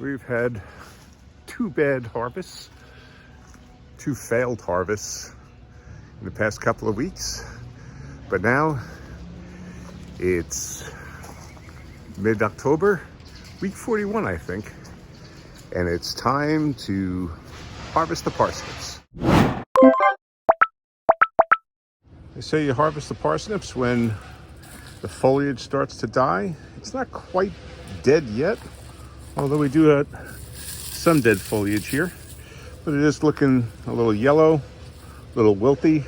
We've had two bad harvests, two failed harvests in the past couple of weeks. But now it's mid-October, week 41, I think. And it's time to harvest the parsnips. They say you harvest the parsnips when the foliage starts to die. It's not quite dead yet, although we do have some dead foliage here. But it is looking a little yellow, a little wilty.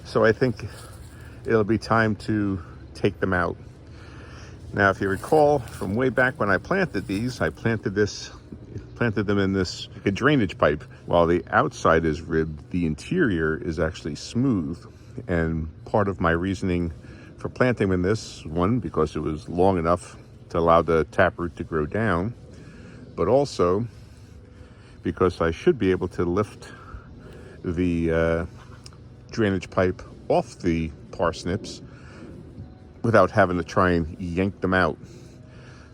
So I think it'll be time to take them out. Now, if you recall from way back when I planted these, I planted them in this like a drainage pipe. While the outside is ribbed, the interior is actually smooth. And part of my reasoning for planting them in this one, because it was long enough to allow the taproot to grow down, but also because I should be able to lift the drainage pipe off the parsnips without having to try and yank them out.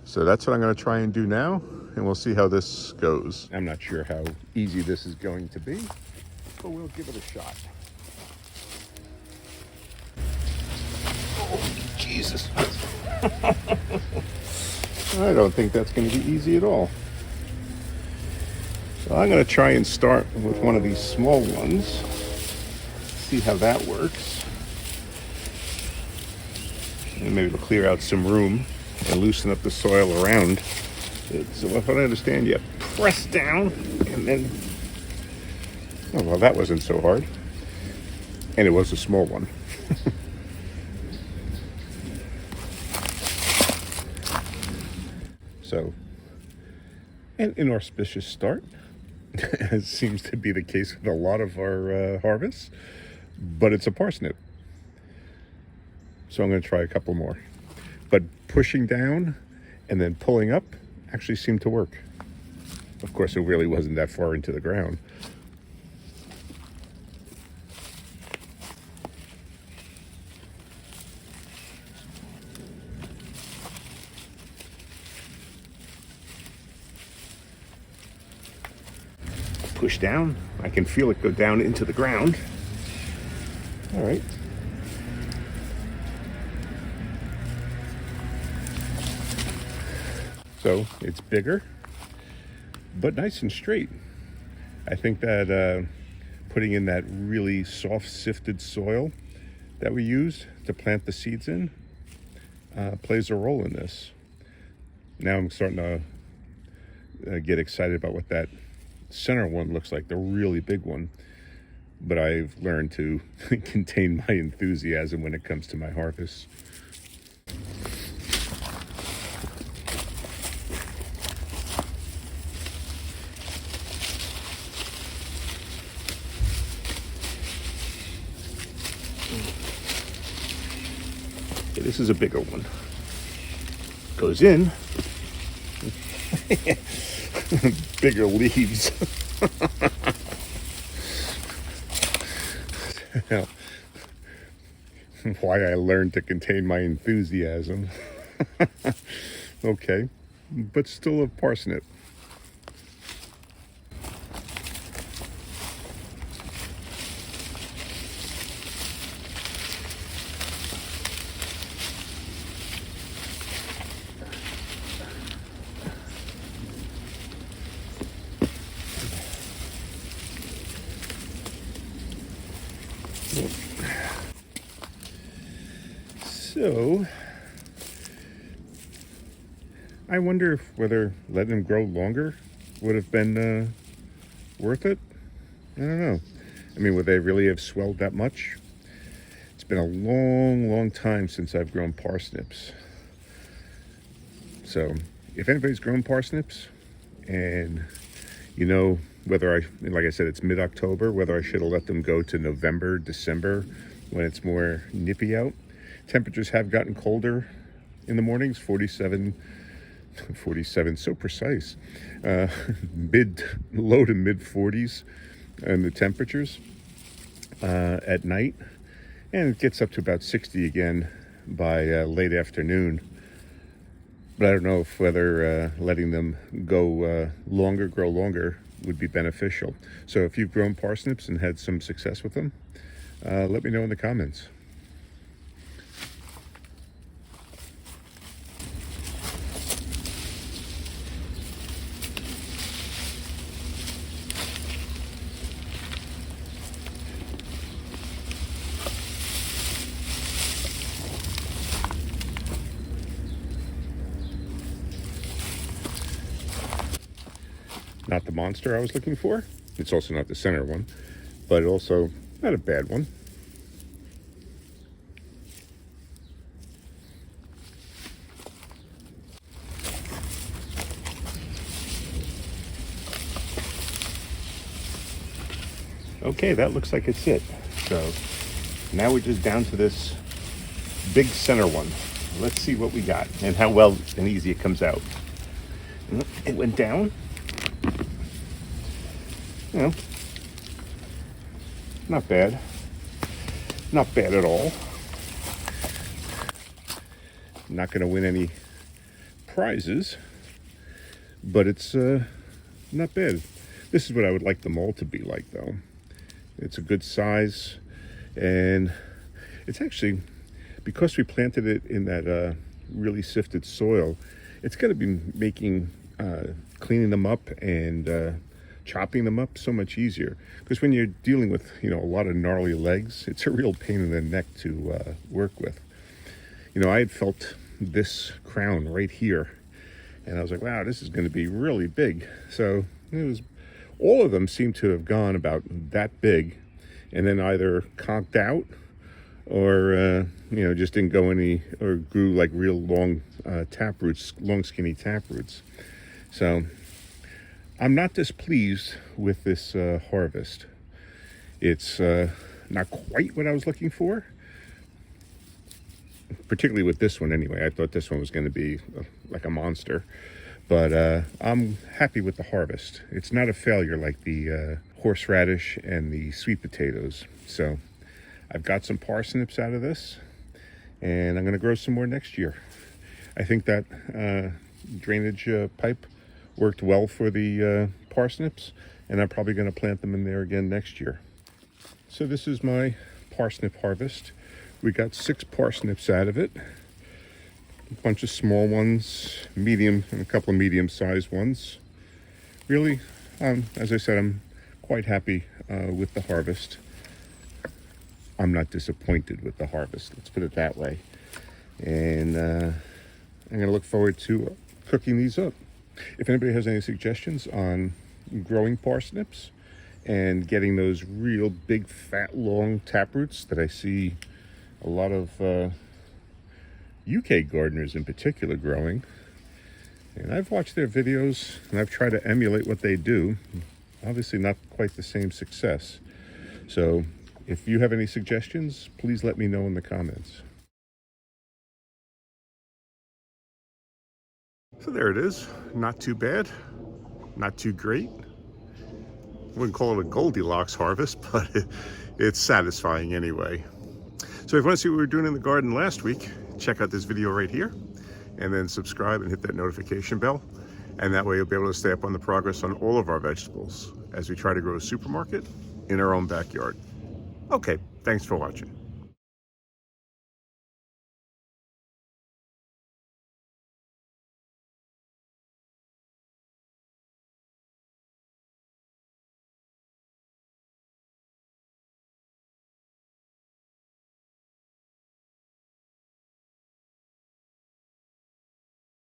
So that's what I'm going to try and do now, and we'll see how this goes. I'm not sure how easy this is going to be, but we'll give it a shot. Oh, Jesus. I don't think that's going to be easy at all. So I'm going to try and start with one of these small ones, see how that works. And maybe it'll clear out some room and loosen up the soil around it. So if I understand, you press down and then, oh, well, that wasn't so hard. And it was a small one. So, an inauspicious start, as seems to be the case with a lot of our harvests, but it's a parsnip. So I'm going to try a couple more. But pushing down and then pulling up actually seemed to work. Of course, it really wasn't that far into the ground. Push down. I can feel it go down into the ground. All right. So it's bigger, but nice and straight. I think that putting in that really soft sifted soil that we used to plant the seeds in plays a role in this. Now I'm starting to get excited about what that center one looks like, the really big one. But I've learned to contain my enthusiasm when it comes to my harvest. Okay, this is a bigger one. Goes in. Bigger leaves. Now, why I learned to contain my enthusiasm. Okay, but still a parsnip. So, I wonder if whether letting them grow longer would have been worth it. I don't know. I mean, would they really have swelled that much? It's been a long, long time since I've grown parsnips. So, if anybody's grown parsnips and you know whether like I said, it's mid-October, whether I should have let them go to November, December when it's more nippy out. Temperatures have gotten colder in the mornings, 47, so precise. Low to mid 40s in the temperatures at night. And it gets up to about 60 again by late afternoon. But I don't know if whether letting them go grow longer, would be beneficial. So if you've grown parsnips and had some success with them, let me know in the comments. Not the monster I was looking for. It's also not the center one, but also not a bad one. Okay, that looks like it's it. So now we're just down to this big center one. Let's see what we got and how well and easy it comes out. It went down. You know, not bad. Not bad at all. Not going to win any prizes, but it's not bad. This is what I would like the mold to be like, though. It's a good size, and it's actually, because we planted it in that really sifted soil, it's going to be making cleaning them up and chopping them up so much easier. Because when you're dealing with, a lot of gnarly legs, it's a real pain in the neck to work with. I had felt this crown right here, and I was like, wow, this is going to be really big. So all of them seem to have gone about that big, and then either conked out or just didn't go any, or grew like real long tap roots, long skinny tap roots. So I'm not displeased with this harvest. It's not quite what I was looking for, particularly with this one anyway. I thought this one was going to be like a monster, but I'm happy with the harvest. It's not a failure like the horseradish and the sweet potatoes. So I've got some parsnips out of this, and I'm going to grow some more next year. I think that drainage pipe worked well for the parsnips, and I'm probably going to plant them in there again next year. So this is my parsnip harvest. We got 6 parsnips out of it. A bunch of small ones, medium, and a couple of medium-sized ones. Really, as I said, I'm quite happy with the harvest. I'm not disappointed with the harvest, let's put it that way. And I'm going to look forward to cooking these up. If anybody has any suggestions on growing parsnips and getting those real big, fat, long taproots that I see a lot of UK gardeners in particular growing, and I've watched their videos and I've tried to emulate what they do. Obviously not quite the same success. So if you have any suggestions, please let me know in the comments. So there it is. Not too bad, not too great. Wouldn't call it a Goldilocks harvest, but it's satisfying anyway. So if you want to see what we were doing in the garden last week, check out this video right here, and then subscribe and hit that notification bell. And that way you'll be able to stay up on the progress on all of our vegetables as we try to grow a supermarket in our own backyard. Okay, thanks for watching.